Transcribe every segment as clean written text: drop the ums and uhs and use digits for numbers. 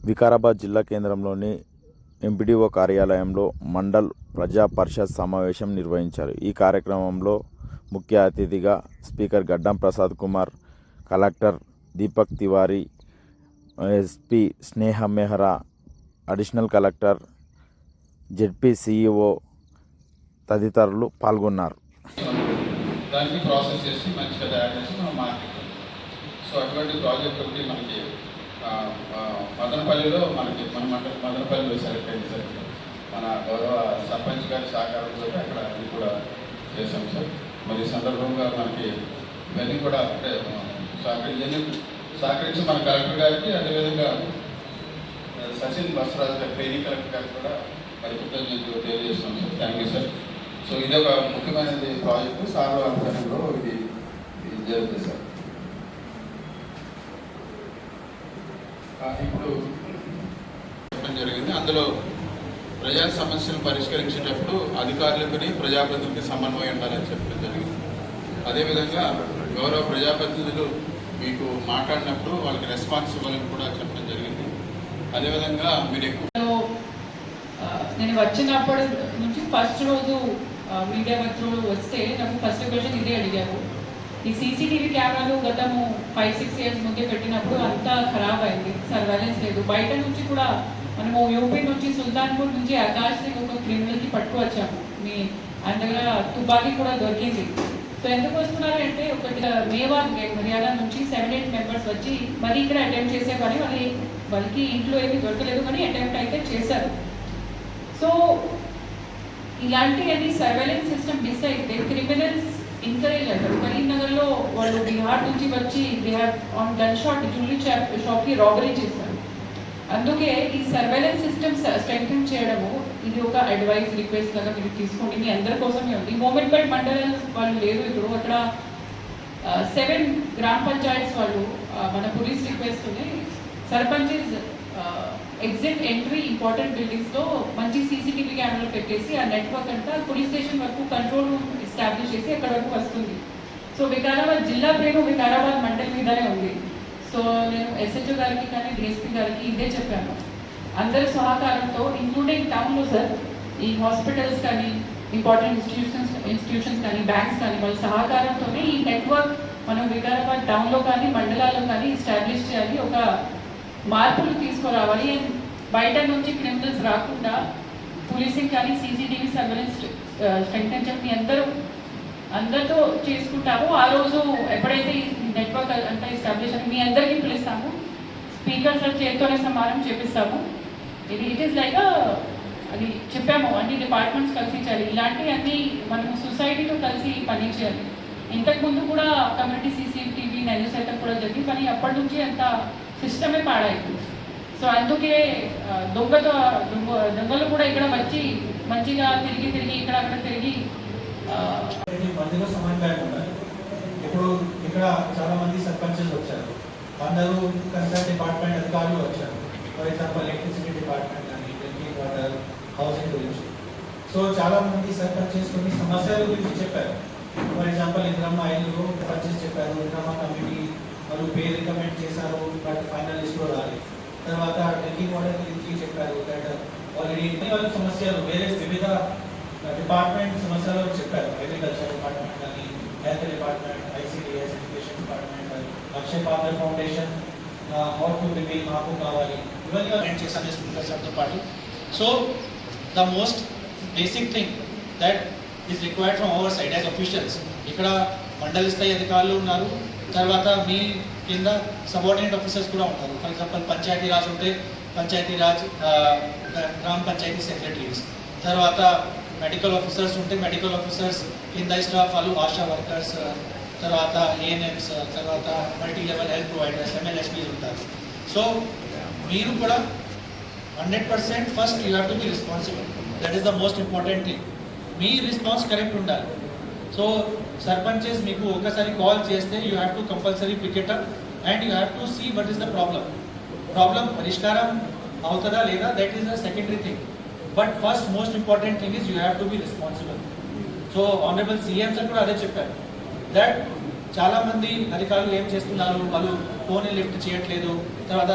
వికారాబాద్ జిల్లా కేంద్రంలోని ఎంపీడీఓ కార్యాలయంలో మండల్ ప్రజా పరిషత్ సమావేశం నిర్వహించారు. ఈ కార్యక్రమంలో ముఖ్య అతిథిగా speaker Gaddam Prasad Kumar, collector Deepak Tiwari, SP Sneha Mehra, additional collector, ZP CEO తదితరులు పాల్గొన్నారు. దానికి ప్రాసెస్ చేసి మంచిగా తయారు చేసి మనం మార్కెట్. సో అటువంటి ప్రాజెక్ట్ ఒకటి మనకి మదనపల్లిలో మన మదనపల్లిలో సెలెక్ట్ అయింది సార్. మన గౌరవ సర్పంచ్ గారి సహకారంతో అక్కడ ఇది కూడా చేశాం సార్. మరి ఈ సందర్భంగా మనకి ఇవన్నీ కూడా అంటే సహకరించి మన కలెక్టర్ గారికి, అదేవిధంగా సచిన్ బసవరాజు గారి ట్రైనింగ్ కలెక్టర్ గారికి కూడా మరి కృతజ్ఞతలు తెలియజేస్తున్నాం sir. Thank you sir. So ఇది ఒక ముఖ్యమైనది ప్రాజెక్టు సార్వ ఆధ్వర్యంలో ఇది జరుగుతుంది సార్. ఇప్పుడు చెప్పడం జరిగింది. అందులో ప్రజా సమస్యలు పరిష్కరించేటప్పుడు అధికారులకుని ప్రజాప్రతినిధులకి సమన్వయం ఉండాలని చెప్పడం జరిగింది. అదేవిధంగా గౌరవ ప్రజాప్రతినిధులు మీకు మాట్లాడినప్పుడు వాళ్ళకి రెస్పాన్స్ ఇవ్వాలని కూడా చెప్పడం జరిగింది. అదేవిధంగా మీరు ఎక్కువ నేను వచ్చినప్పటి నుంచి ఫస్ట్ రోజు మీడియా మిత్రులు వస్తే నాకు ఫస్ట్ క్వశ్చన్ ఇదే అడిగారు. ఈ సీసీటీవీ కెమెరాలు గతము 5-6 ఇయర్స్ ముందే పెట్టినప్పుడు అంతా ఖరాబ్ అయింది, సర్వైలెన్స్ లేదు. బయట నుంచి కూడా మనము యూపీ నుంచి సుల్తాన్పూర్ నుంచి ఆకాశ్ని ఒక క్రిమినల్కి పట్టుకువచ్చాము. ఆయన దగ్గర తుపాకీ కూడా దొరికింది. సో ఎందుకు వస్తున్నారు అంటే ఒకటి మేవార్ హర్యానా నుంచి 7-8 మెంబర్స్ వచ్చి మరి ఇక్కడ అటెంప్ట్ చేసే పని వాళ్ళకి ఇంట్లో ఏమీ దొరకలేదు కానీ అటెంప్ట్ అయితే చేశారు. సో ఇలాంటి సర్వేలెన్స్ సిస్టమ్ మిస్ అయితే క్రిమినల్స్ ఎంకరేజ్ అవుతారు. కరీంనగర్లో వాళ్ళు బీహార్ నుంచి వచ్చి they have on gun shot jewellery షాప్కి రాబరీ చేశారు. అందుకే ఈ సర్వేలెన్స్ సిస్టమ్ స్ట్రెంగ్థెన్ చేయడము ఇది ఒక అడ్వైస్ రిక్వెస్ట్ లాగా మీరు తీసుకోండి. మీ అందరి కోసమే ఉంది. మోమెంట్పేట్ మండలం వాళ్ళు లేరు ఇప్పుడు. అక్కడ 7 గ్రామ పంచాయత్స్ వాళ్ళు మన పోలీస్ రిక్వెస్ట్ని సర్పంచెస్ ఎగ్జిట్ ఎంట్రీ ఇంపార్టెంట్ బిల్డింగ్స్లో మంచి సీసీటీవీ కెమెరాలు పెట్టేసి ఆ నెట్వర్క్ అంతా పోలీస్ స్టేషన్ వరకు కంట్రోల్ రూమ్ ఎస్టాబ్లిష్ చేసి అక్కడ వరకు వస్తుంది. సో వికారాబాద్ జిల్లా పేరు వికారాబాద్ మండల్ మీదనే ఉంది. సో నేను ఎస్హెచ్ఓ గారికి కానీ డిఎస్పీ గారికి ఇదే చెప్పాను. అందరి సహకారంతో ఇంక్లూడింగ్ టౌన్లో సార్ ఈ హాస్పిటల్స్ కానీ ఇంపార్టెంట్ ఇన్స్టిట్యూషన్స్ కానీ బ్యాంక్స్ కానీ వాళ్ళ సహకారంతోనే ఈ నెట్వర్క్ మనం వికారాబాద్ టౌన్లో కానీ మండలాల్లో కానీ ఎస్టాబ్లిష్ చేయాలి. ఒక మార్పులు తీసుకురావాలి. అండ్ బయట నుంచి క్రిమినల్స్ రాకుండా పోలీసింగ్ కానీ సీసీటీవీ సర్వేలెన్స్ స్ట్రెంగ్థెన్ చెప్పి అందరితో చేసుకుంటాము. ఆ రోజు ఎప్పుడైతే ఈ నెట్వర్క్ అంతా ఎస్టాబ్లిష్ అని మీ అందరికీ పిలుస్తాము. స్పీకర్ సార్ చేతితోనే సమానం చేపిస్తాము. ఇట్ ఈస్ లైక్ అది చెప్పాము అన్ని డిపార్ట్మెంట్స్ కలిసి చేయాలి. ఇలాంటివి అన్నీ మనము సొసైటీతో కలిసి పని చేయాలి. ఇంతకుముందు కూడా కమ్యూనిటీ సీసీటీవీ న్యూస్ అయితే కూడా జరిగింది కానీ అప్పటి నుంచి అంత సిస్టమే పాడైంది. సో అందుకే దొంగలు కూడా ఇక్కడ వచ్చి మంచిగా తిరిగి ఇక్కడ అక్కడ తిరిగి మధ్యలో సమన్వయం ఉండాలి. ఇప్పుడు ఇక్కడ చాలా మంది సర్పంచెస్ వచ్చారు, అందరూ కన్సర్న్ డిపార్ట్మెంట్ అధికారులు వచ్చారు. ఫర్ ఎగ్జాంపుల్ ఎలక్ట్రిసిటీ డిపార్ట్మెంట్ కానీ డ్రింకింగ్ వాటర్, హౌసింగ్ గురించి. సో చాలా మంది సర్పంచెస్ కొన్ని సమస్యల గురించి చెప్పారు. ఫర్ ఎగ్జాంపుల్ ఇంద్రమ్మ ఇల్లు సర్పంచెస్ చెప్పారు, ఇంద్రమ్మ కమిటీ వాళ్ళు పేరు రికమెండ్ చేశారు బట్ ఫైనల్ లిస్ట్లో రాలేదు. తర్వాత డ్రింకింగ్ వాటర్ గురించి చెప్పారు. దట్ ఆల్రెడీ వాళ్ళు సమస్యలు వేరే వివిధ డిపార్ట్మెంట్ సమస్యలు చెప్పారు. అగ్రికల్చర్ డిపార్ట్మెంట్ కానీ, health department, ICDS, education department, Akshay పాత్ర ఫౌండేషన్, హౌట్ టు బిబీ మాకు కావాలి ఇవన్నీ అటెండ్ చేశాను స్పీకర్ సార్తో పాటు. So the most basic thing that is required from our side as officials. ఇక్కడ మండల స్థాయి అధికారులు ఉన్నారు, తర్వాత మీ కింద సబార్డినేట్ ఆఫీసర్స్ కూడా ఉంటారు. ఫర్ ఎగ్జాంపుల్ పంచాయతీ రాజ్ ఉంటే పంచాయతీ రాజ్ గ్రామ పంచాయతీ సెక్రటరీస్, తర్వాత మెడికల్ ఆఫీసర్స్ ఉంటే మెడికల్ ఆఫీసర్స్ కింద స్టాఫ్ వాళ్ళు ఆశా వర్కర్స్, తర్వాత ఏఎన్ఎంస్, తర్వాత multi level health providers, MLSPs ఉంటారు. సో మీరు కూడా 100% first you have to be responsible. That is the most important thing. మీ రెస్పాన్స్ కరెక్ట్ ఉండాలి. సో సర్పంచెస్ మీకు ఒకసారి కాల్ చేస్తే you have to compulsory pick it up and you have to see what is the problem పరిష్కారం అవుతుందా లేదా, that is the secondary thing. But first most important thing is you have to be responsible. So honourable CM sir కూడా అదే చెప్పారు. That చాలామంది అధికారులు ఏం చేస్తున్నారు, వాళ్ళు ఫోన్ లిఫ్ట్ చేయట్లేదు, తర్వాత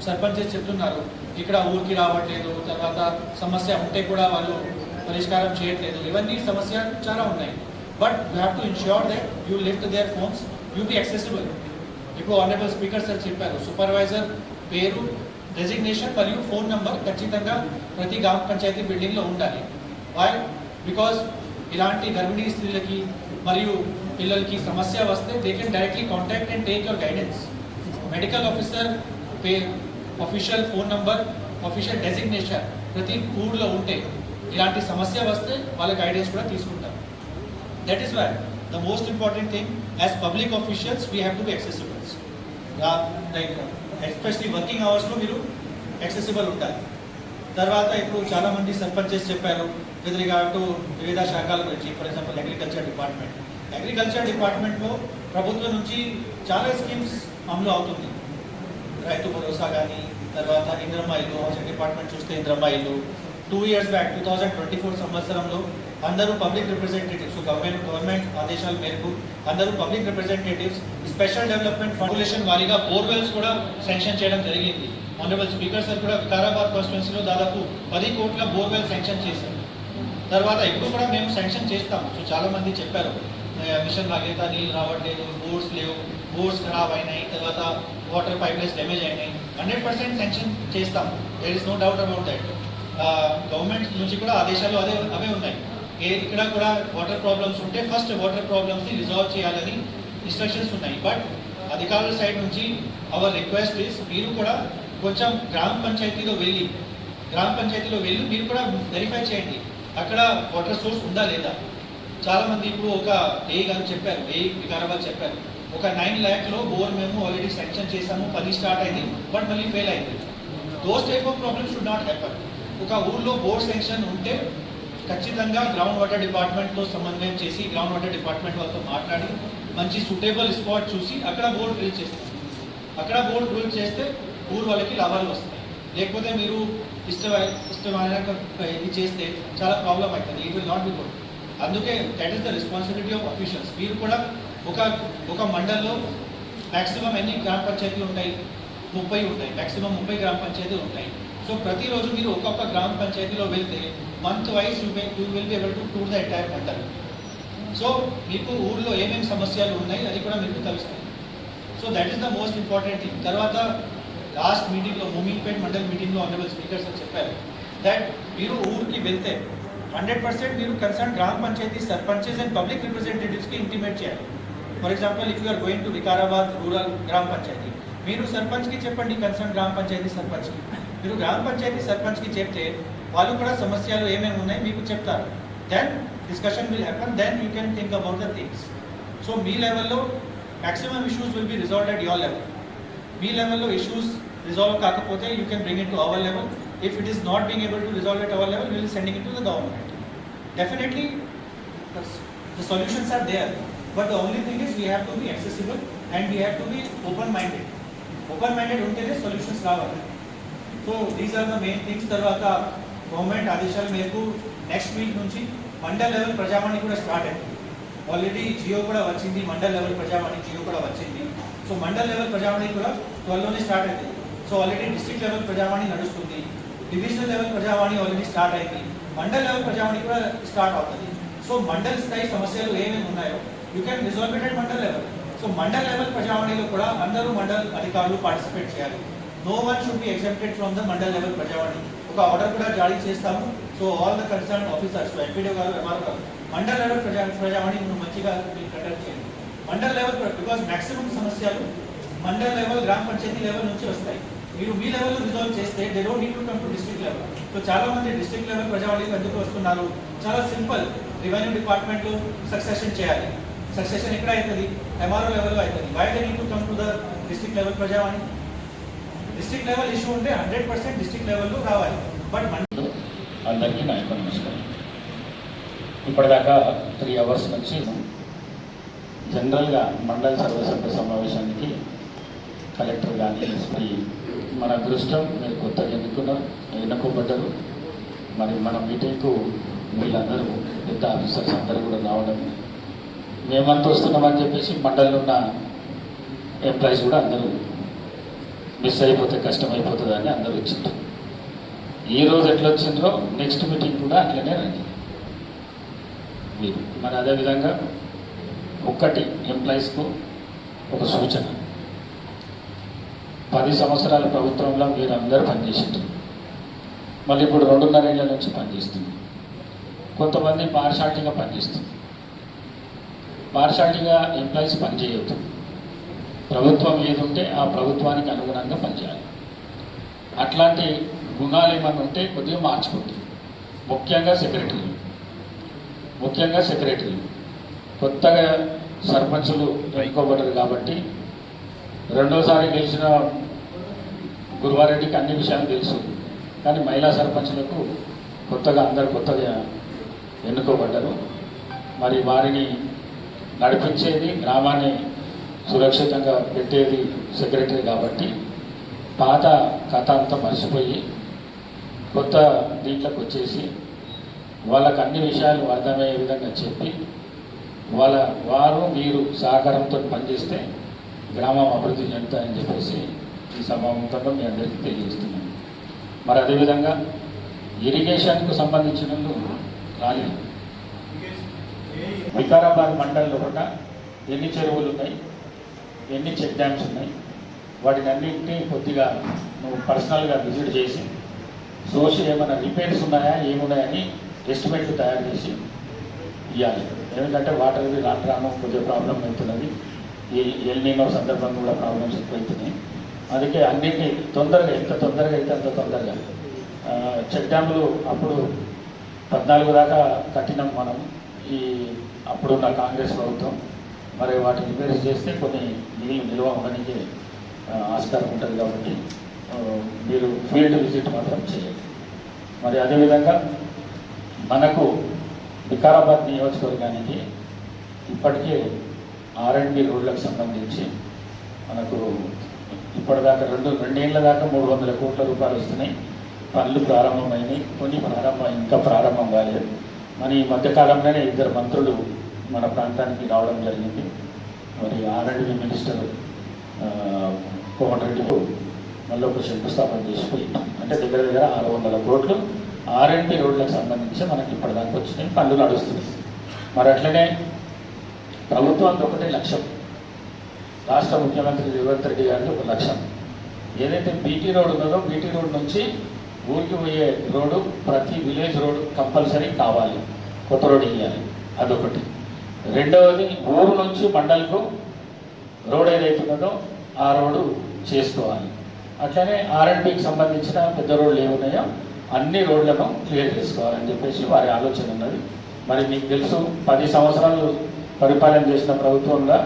సర్పంచెస్ చెప్తున్నారు ఇక్కడ ఊరికి రావట్లేదు, తర్వాత సమస్య ఉంటే కూడా వాళ్ళు పరిష్కారం చేయట్లేదు. ఇవన్నీ సమస్య చాలా ఉన్నాయి. But you have to ensure that you lift their phones, you be accessible. ఇప్పుడు ఆనరబుల్ స్పీకర్ సార్ చెప్పారు, సూపర్వైజర్ పేరు, డెసిగ్నేషన్ మరియు ఫోన్ నంబర్ ఖచ్చితంగా ప్రతి గ్రామ పంచాయతీ బిల్డింగ్లో ఉండాలి. వై? బికాజ్ ఇలాంటి గర్భిణీ స్త్రీలకి మరియు పిల్లలకి సమస్య వస్తే they can directly contact and take your guidance. Medical officer పేరు, official phone number, official designation ప్రతి ఊళ్ళో ఉంటే ఇలాంటి సమస్య వస్తే వాళ్ళ గైడెన్స్ కూడా తీసుకుంటారు. That is why the most important thing as public officials we have to be accessibles. Like especially working అవర్స్లో మీరు యాక్సెసిబుల్ ఉండాలి. తర్వాత ఇప్పుడు చాలామంది సర్పంచెస్ చెప్పారు విత్ రిగార్డ్ టు వివిధ శాఖల గురించి. ఫర్ ఎగ్జాంపుల్ అగ్రికల్చర్ డిపార్ట్మెంట్లో ప్రభుత్వం నుంచి చాలా స్కీమ్స్ అమలు అవుతుంది. రైతు భరోసా కానీ, తర్వాత ఇంద్రమ్మ ఇల్లు, హౌసింగ్ డిపార్ట్మెంట్ చూస్తే ఇంద్రమ్మ ఇల్లు. 2 years బ్యాక్ 2024 సంవత్సరంలో అందరూ పబ్లిక్ రిప్రజెంటేటివ్స్, గవర్నమెంట్ ఆదేశాల మేరకు అందరూ public representatives special development formulation వారీగా బోర్వెల్స్ కూడా శాంక్షన్ చేయడం జరిగింది. ఆనరబుల్ స్పీకర్ సార్ కూడా వికారాబాద్ కాన్స్టిట్యున్సీలో దాదాపు 10 కోట్ల బోర్వెల్ శాంక్షన్ చేశారు. తర్వాత ఇప్పుడు కూడా మేము శాంక్షన్ చేస్తాం. సో చాలామంది చెప్పారు మిషన్ భాగీరథ నీళ్ళు రావట్లేదు, బోర్డ్స్ లేవు, బోర్డ్స్ ఖరాబ్ అయినాయి, తర్వాత వాటర్ పైప్ లైన్స్ డ్యామేజ్ అయినాయి. 100% శాంక్షన్ చేస్తాం. There is no doubt about that. Government నుంచి కూడా ఆదేశాలు అవే ఉన్నాయి. ఇక్కడ కూడా వాటర్ ప్రాబ్లమ్స్ ఉంటే ఫస్ట్ వాటర్ ప్రాబ్లమ్స్ని రిజాల్వ్ చేయాలని ఇన్స్ట్రక్షన్స్ ఉన్నాయి. బట్ అధికారుల సైడ్ నుంచి అవర్ రిక్వెస్ట్ ఇస్ మీరు కూడా కొంచెం గ్రామ పంచాయతీలో వెళ్ళి మీరు కూడా వెరిఫై చేయండి అక్కడ వాటర్ సోర్స్ ఉందా లేదా. చాలామంది ఇప్పుడు ఒక గారు చెప్పారు, వికారాబాద్ చెప్పారు, ఒక 9 lakhలో బోర్ మేము ఆల్రెడీ శాంక్షన్ చేసాము, పని స్టార్ట్ అయింది, బట్ మళ్ళీ ఫెయిల్ అయింది. Those type of problems should not happen. ఒక ఊళ్ళో బోర్ శాంక్షన్ ఉంటే ఖచ్చితంగా గ్రౌండ్ వాటర్ డిపార్ట్మెంట్తో సమన్వయం చేసి గ్రౌండ్ వాటర్ డిపార్ట్మెంట్ వాళ్ళతో మాట్లాడి మంచి సూటేబుల్ స్పాట్ చూసి అక్కడ బోర్ డ్రిల్ చేస్తాం. అక్కడ బోర్ డ్రిల్ చేస్తే ఊరు వాళ్ళకి లాభాలు వస్తాయి. లేకపోతే మీరు ఇష్టమైన ఇది చేస్తే చాలా ప్రాబ్లం అవుతుంది. It will not be good. అందుకే that is the responsibility of officials. మీరు కూడా ఒక మండల్లో మ్యాక్సిమం ఎన్ని గ్రామ పంచాయతీలు ఉంటాయి? 30 ఉంటాయి. మ్యాక్సిమం 30 గ్రామ పంచాయతీలు ఉంటాయి. సో ప్రతిరోజు మీరు ఒక్కొక్క గ్రామ పంచాయతీలో వెళ్తే month wise you will be able to tour the entire mandal. So మీకు ఊళ్ళో ఏమేమి సమస్యలు ఉన్నాయి అది కూడా మీకు తెలుస్తుంది. So that is the most important thing. తర్వాత లాస్ట్ మీటింగ్లో మూమిన్పేట్ మండల్ మీటింగ్లో ఆనరబుల్ స్పీకర్ సార్ చెప్పారు దట్ మీరు ఊరికి వెళ్తే 100% మీరు కన్సర్న్ గ్రామ పంచాయతీ సర్పంచెస్ అండ్ పబ్లిక్ రిప్రజెంటేటివ్స్కి ఇంటిమేట్ చేయాలి. For example if you are going to Vikarabad rural గ్రామ పంచాయతీ, మీరు సర్పంచ్కి చెప్పండి, కన్సర్న్ గ్రామ పంచాయతీ సర్పంచ్కి. మీరు గ్రామ పంచాయతీ సర్పంచ్కి చెప్తే వాళ్ళు కూడా సమస్యలు ఏమేమి ఉన్నాయి మీకు చెప్తారు. Then discussion will happen, then you can think about the things. So మీ లెవెల్లో maximum issues will be resolved at your level. మీ లెవెల్లో ఇష్యూస్ రిజాల్వ్ కాకపోతే you can bring it to our level. If it is not being able to resolve at our level, we will be sending it to the government. Definitely, the solutions are there, but the only thing is we have to be accessible and we have to be open-minded. Open-minded untene solutions రావాలి. So these are the main things. తర్వాత government ఆదేశాల మేరకు next week నుంచి mandal level ప్రజావాణి కూడా start అయింది. Already GO కూడా వచ్చింది, mandal level ప్రజావాణి జియో కూడా వచ్చింది. సో మండల్ లెవెల్ ప్రజావాణి కూడా 12లోనే స్టార్ట్ అయింది. సో ఆల్రెడీ డిస్ట్రిక్ట్ లెవెల్ ప్రజావాణి నడుస్తుంది, డివిజనల్ లెవెల్ ప్రజావాణి ఆల్రెడీ స్టార్ట్ అయింది, మండల్ లెవెల్ ప్రజావాణి కూడా స్టార్ట్ అవుతుంది. సో మండల్ స్థాయి సమస్యలు ఏమేమి ఉన్నాయో you can resolve it at mandal level. So mandal level ప్రజావాణిలో కూడా అందరూ మండల్ అధికారులు పార్టిసిపేట్ చేయాలి. No one should be exempted from the mandal level Prajavani. ఒక ఆర్డర్ కూడా జారీ చేస్తాము. So all the concern officers, MPD గారు, ఎంఆర్ గారు, మండల్ లెవెల్ ప్రజావాణి మంచిగా కండక్ట్ చేయండి. మండల్ లెవెల్ బికాస్ మ్యాక్సిమం సమస్యలు మండల్ లెవెల్ గ్రామ పంచాయతీ లెవెల్ నుంచి వస్తాయి. మీరు మీ లెవెల్లో రిజాల్వ్ చేస్తే they don't need to come to district level. So చాలా మంది డిస్ట్రిక్ట్ లెవెల్ ప్రజావాణికి ఎందుకు వస్తున్నారు? చాలా సింపుల్, రెవెన్యూ డిపార్ట్మెంట్లో సక్సెషన్ చేయాలి. సక్సెషన్ ఎక్కడ అవుతుంది? ఎంఆర్ఓ లెవెల్లో అవుతుంది. Why they need to come to the district level Prajavani? District level issue ఉంటే 100% డిస్ట్రిక్ట్ లెవెల్లో రావాలి. బట్ అందరికీ నా యొక్క నమస్కారం. ఇప్పటిదాకా 3 hours నుంచి జనరల్గా మండల సర్వసభ్య సమావేశానికి కలెక్టర్ కానీ ఎస్పీ మన అదృష్టం మీరు కొత్తగా ఎన్నుకోబడ్డారు. మరి మన మీటింగ్కు వీళ్ళందరూ పెద్ద ఆఫీసర్స్ అందరూ కూడా రావడం, మేమంతా వస్తున్నామని చెప్పేసి మండలిలో ఉన్న ఎంప్లాయీస్ కూడా అందరూ మిస్ అయిపోతే కష్టమైపోతుంది అని అందరూ వచ్చిండ్రు. ఈరోజు ఎట్లా వచ్చిండ్రో నెక్స్ట్ మీటింగ్ కూడా అట్లనే రండి మీరు. మరి అదేవిధంగా ఒక్కటి ఎంప్లాయీస్కు ఒక సూచన, 10 సంవత్సరాల ప్రభుత్వంలో మీరు అందరూ పనిచేసిండ్రు, మళ్ళీ ఇప్పుడు 2.5 ఏళ్ళ నుంచి పనిచేస్తుంది. కొంతమంది పార్షాలిటీగా పనిచేస్తుంది. పార్షాలిటీగా ఎంప్లాయీస్ పనిచేయవద్దు. ప్రభుత్వం ఏది ఉంటే ఆ ప్రభుత్వానికి అనుగుణంగా పనిచేయాలి. అట్లాంటి గుణాలు ఏమన్నా ఉంటే కొద్దిగా మార్చుకోండి. ముఖ్యంగా సెక్రటరీలు కొత్తగా సర్పంచులు ఎన్నుకోబడ్డారు కాబట్టి రెండోసారి గెలిచిన గురువారెడ్డికి అన్ని విషయాలు తెలుసు. కానీ మహిళా సర్పంచులకు అందరు కొత్తగా ఎన్నుకోబడ్డారు. మరి వారిని నడిపించేది, గ్రామాన్ని సురక్షితంగా పెట్టేది సెక్రటరీ కాబట్టి పాత కథ అంతా మర్చిపోయి కొత్త దీంట్లోకి వచ్చేసి వాళ్ళకు అన్ని విషయాలు అర్థమయ్యే విధంగా చెప్పి వారు మీరు సహకారంతో పనిచేస్తే గ్రామం అభివృద్ధి చెందుతాయని చెప్పేసి ఈ సభాముఖంగా మీ అందరికీ తెలియజేస్తున్నాను. మరి అదేవిధంగా ఇరిగేషన్కు సంబంధించినందు రాలేదు. వికారాబాద్ మండలంలో కూడా ఎన్ని చెరువులు ఉన్నాయి, ఎన్ని చెక్ డ్యామ్స్ ఉన్నాయి, వాటిని అన్నింటినీ కొద్దిగా నువ్వు పర్సనల్గా విజిట్ చేసి చూసి ఏమైనా రిపేర్స్ ఉన్నాయా ఏమున్నాయని ఎస్టిమేట్లు తయారు చేసి ఇవ్వాలి. ఎందుకంటే వాటర్ రాను కొద్దిగా ప్రాబ్లం అవుతున్నది. ఈ ఎల్నినో సందర్భంగా కూడా ప్రాబ్లమ్స్ ఎక్కువవుతున్నాయి. అందుకే అన్నింటినీ తొందరగా, ఎంత తొందరగా అయితే అంత తొందరగా చెక్ డ్యాములు అప్పుడు 14 దాకా కట్టినాం మనం, ఈ అప్పుడున్న కాంగ్రెస్ ప్రభుత్వం. మరి వాటిని రిపేర్స్ చేస్తే కొన్ని నీళ్ళు నిల్వ ఉండడానికి ఆస్కారం ఉంటుంది కాబట్టి మీరు ఫీల్డ్ విజిట్ మాత్రం చేయండి. మరి అదేవిధంగా మనకు వికారాబాద్ నియోజకవర్గానికి ఇప్పటికే R&B రోడ్లకు సంబంధించి మనకు ఇప్పటిదాకా 2 ఏళ్ళ దాకా 300 కోట్ల రూపాయలు వస్తున్నాయి. పనులు ప్రారంభమైనవి, కొన్ని ఇంకా ప్రారంభం కాలేదు. మరి ఈ మధ్యకాలంలోనే 2 మంత్రులు మన ప్రాంతానికి రావడం జరిగింది. మరి R&B మినిస్టర్ కోమటిరెడ్డికు మళ్ళీ ఒక శంకుస్థాపన చేసిపోయి, అంటే దగ్గర 600 కోట్లు R&B రోడ్లకు సంబంధించి మనకి ఇప్పటిదాకా వచ్చినాయి, పనులు నడుస్తున్నాయి. మరి అట్లనే ప్రభుత్వానికి ఒకటే లక్ష్యం, రాష్ట్ర ముఖ్యమంత్రి రేవంత్ రెడ్డి గారికి ఒక లక్ష్యం. ఏదైతే బీటీ రోడ్ ఉన్నదో బీటీ రోడ్ నుంచి ఊరికి పోయే రోడ్డు, ప్రతి విలేజ్ రోడ్డు కంపల్సరీ కావాలి, కొత్త రోడ్డు వేయాలి, అదొకటి. రెండవది ఊరు నుంచి మండలకు రోడ్ ఏదైతే ఉన్నదో ఆ రోడ్డు చేసుకోవాలి. అట్లనే R&Bకి సంబంధించిన పెద్ద రోడ్లు ఏమున్నాయో అన్ని రోడ్లను క్లియర్ చేసుకోవాలని చెప్పేసి వారి ఆలోచన ఉన్నది. మరి మీకు తెలుసు 10 సంవత్సరాలు పరిపాలన చేసిన ప్రభుత్వంలో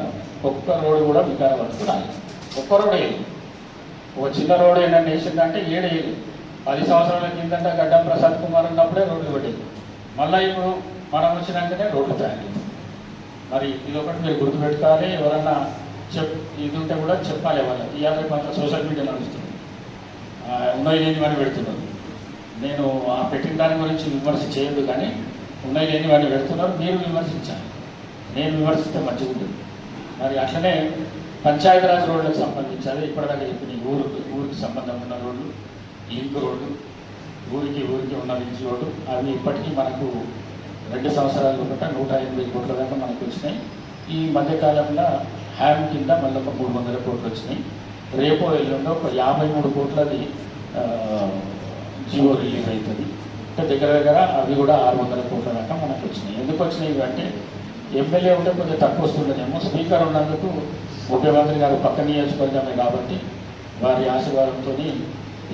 ఒక్క రోడ్డు కూడా వికారాబాద్కు రాలేదు. ఒక్క రోడ్ వేయాలి. ఒక చిన్న రోడ్డు ఏంటంటే వేసిందంటే 7 ఏళ్ళు. 10 సంవత్సరాల కిందట గడ్డం ప్రసాద్ కుమార్ ఉన్నప్పుడే రోడ్లు పెట్టేది. మళ్ళీ ఇప్పుడు మనం వచ్చినాకనే రోడ్లు తయారు. మరి ఇది ఒకటి మీరు గుర్తుపెట్టుకోవాలి. ఎవరన్నా ఇది ఉంటే కూడా చెప్పాలి వాళ్ళకి. ఇవాళ కొంత సోషల్ మీడియా నడుస్తుంది, ఉన్నాయి లేని వాడిని పెడుతున్నారు. నేను ఆ పెట్టిన దాని గురించి విమర్శ చేయొద్దు, కానీ ఉన్నాయి లేని వాడిని పెడుతున్నారు, మీరు విమర్శించాలి. నేను విమర్శిస్తే మంచిగా ఉంటుంది. మరి అట్లనే పంచాయతీరాజ్ రోడ్లకు సంబంధించి ఇప్పటిదాకా చెప్పిన ఊరికి సంబంధం ఉన్న రోడ్లు, లింక్ రోడ్లు, ఊరికి ఉన్న లింక్ రోడ్డు, అవి ఇప్పటికీ మనకు 2 సంవత్సరాల లోపల 180 కోట్ల దాకా మనకు వచ్చినాయి. ఈ మధ్యకాలంలో హ్యామ్ కింద మళ్ళీ ఒక 300 కోట్లు వచ్చినాయి. రేపో ఎల్లుండో ఒక 53 కోట్లది జియో రిలీజ్ అవుతుంది. అంటే దగ్గర అవి కూడా 600 కోట్ల దాకా మనకు వచ్చినాయి. ఎందుకు వచ్చినాయి అంటే ఎమ్మెల్యే ఉంటే కొంచెం తక్కువ వస్తుండేమో, స్పీకర్ ఉన్నందుకు ముఖ్యమంత్రి గారు పక్క నియోజకవర్గమే కాబట్టి వారి ఆశీర్వాదంతో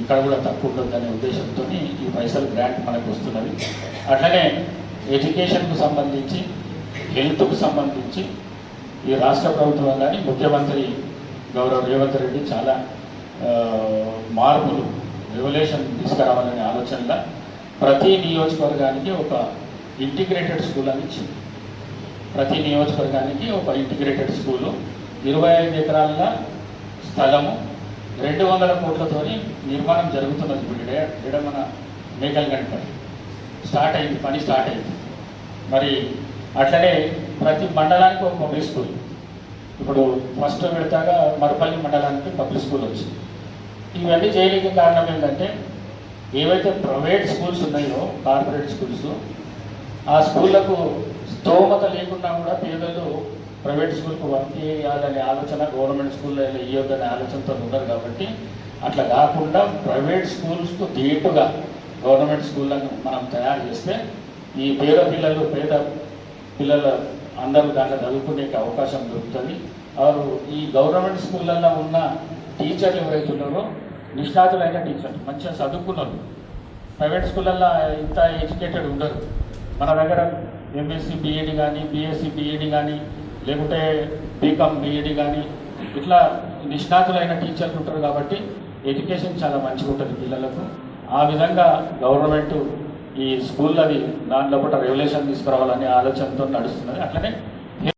ఇక్కడ కూడా తక్కువ ఉండొద్దనే ఉద్దేశంతో ఈ పైసలు గ్రాంట్ మనకు వస్తున్నది. అట్లనే ఎడ్యుకేషన్కు సంబంధించి, హెల్త్కు సంబంధించి ఈ రాష్ట్ర ప్రభుత్వం కానీ ముఖ్యమంత్రి గౌరవ రేవంత్ రెడ్డి చాలా మార్పులు, రెవల్యూషన్ తీసుకురావాలనే ఆలోచనలో ప్రతి నియోజకవర్గానికి ఒక ఇంటిగ్రేటెడ్ స్కూల్ అని ఇచ్చింది. ప్రతి నియోజకవర్గానికి ఒక ఇంటిగ్రేటెడ్ స్కూలు, 25 ఎకరాల స్థలము, 200 కోట్లతో నిర్మాణం జరుగుతున్నది. ఇప్పుడు మన మేకల్గంట పని స్టార్ట్ అయింది. మరి అట్లనే ప్రతి మండలానికి ఒక పబ్లిక్ స్కూల్. ఇప్పుడు ఫస్ట్ విడతగా మరపల్లి మండలానికి పబ్లిక్ స్కూల్ వచ్చింది. ఇవన్నీ చేయడానికి కారణం ఏంటంటే ఏవైతే ప్రైవేట్ స్కూల్స్ ఉన్నాయో కార్పొరేట్ స్కూల్స్, ఆ స్కూళ్ళకు స్తోమత లేకున్నా కూడా పేదలు ప్రైవేట్ స్కూల్కు పంపించాలనే ఆలోచన, గవర్నమెంట్ స్కూల్లో ఇవ్వద్దనే ఆలోచనతో ఉన్నారు. కాబట్టి అట్లా కాకుండా ప్రైవేట్ స్కూల్స్కు ధీటుగా గవర్నమెంట్ స్కూళ్ళను మనం తయారు చేస్తే ఈ పేద పిల్లలు అందరూ దాంట్లో చదువుకునే అవకాశం దొరుకుతుంది. వారు ఈ గవర్నమెంట్ స్కూళ్ళల్లో ఉన్న టీచర్లు ఎవరైతే ఉన్నారో నిష్ణాతులైన టీచర్లు, మంచిగా చదువుకున్నారు. ప్రైవేట్ స్కూళ్ళల్లో ఇంత ఎడ్యుకేటెడ్ ఉండరు. మన దగ్గర ఎంఎస్సి బిఈడి కానీ, బిఎస్సి బిఈడి కానీ, లేకుంటే బీకామ్ బిఈడి కానీ ఇట్లా నిష్ణాతులైన టీచర్లు ఉంటారు. కాబట్టి ఎడ్యుకేషన్ చాలా మంచిగా ఉంటుంది పిల్లలకు. ఆ విధంగా గవర్నమెంట్ ఈ స్కూల్ అది దాని లోపల రెగ్యులేషన్ తీసుకురావాలనే ఆలోచనతో నడుస్తున్నది. అట్లనే